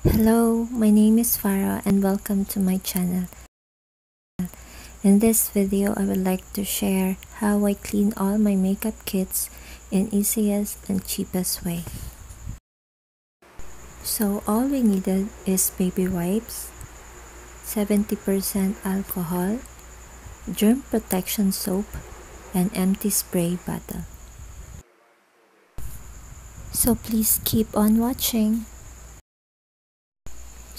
Hello, my name is Farah and welcome to my channel. In this video, I would like to share how I clean all my makeup kits in easiest and cheapest way. So all we needed is baby wipes, 70% alcohol, germ protection soap, and empty spray bottle. So please keep on watching.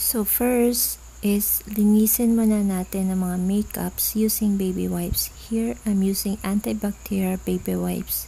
So first is linisin muna natin ang mga makeups using baby wipes. Here, I'm using antibacterial baby wipes.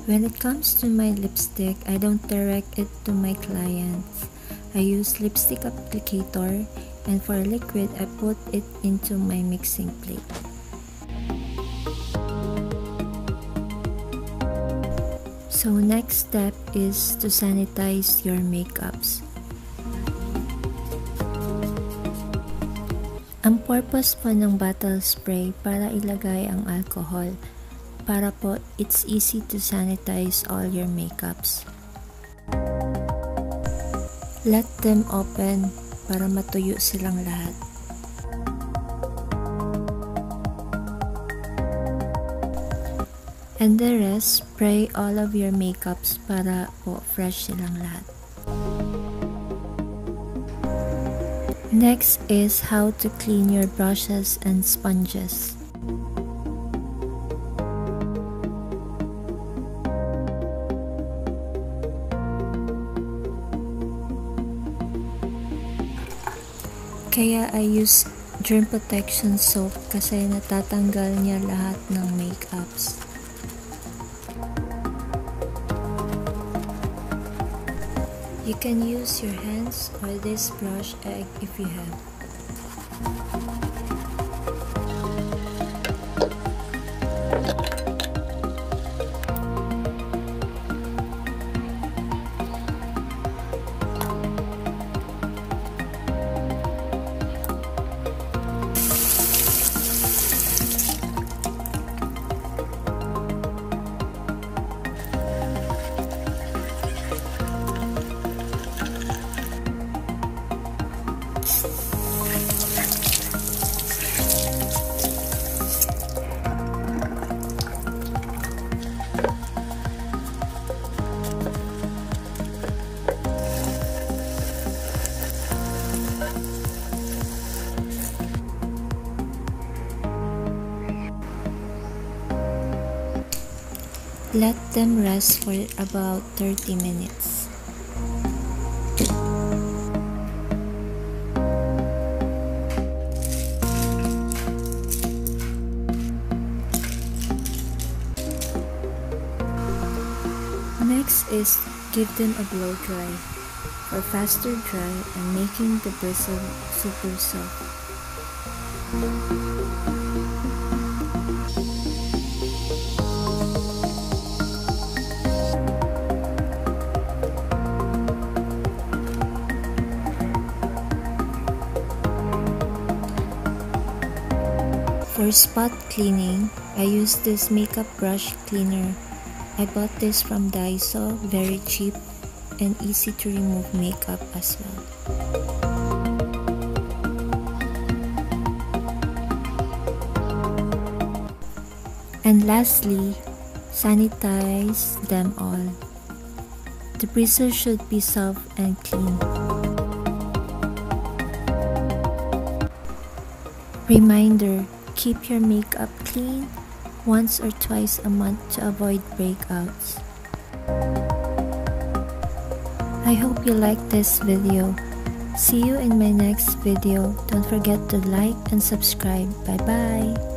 When it comes to my lipstick, I don't direct it to my clients. I use lipstick applicator, and for liquid, I put it into my mixing plate. So next step is to sanitize your makeups. Ang purpose po ng bottle spray para ilagay ang alcohol. Para po, it's easy to sanitize all your makeups. Let them open para matuyo silang lahat. And the rest, spray all of your makeups para po fresh silang lahat. Next is how to clean your brushes and sponges. Kaya I use germ protection soap kasi natatanggal niya lahat ng makeups. You can use your hands or this brush egg if you have. Let them rest for about 30 minutes. Next is give them a blow dry for faster dry and making the bristle super soft. For spot cleaning, I use this makeup brush cleaner. I bought this from Daiso, very cheap and easy to remove makeup as well. And lastly, sanitize them all. The bristles should be soft and clean. Reminder, keep your makeup clean once or twice a month to avoid breakouts. I hope you liked this video. See you in my next video. Don't forget to like and subscribe. Bye bye.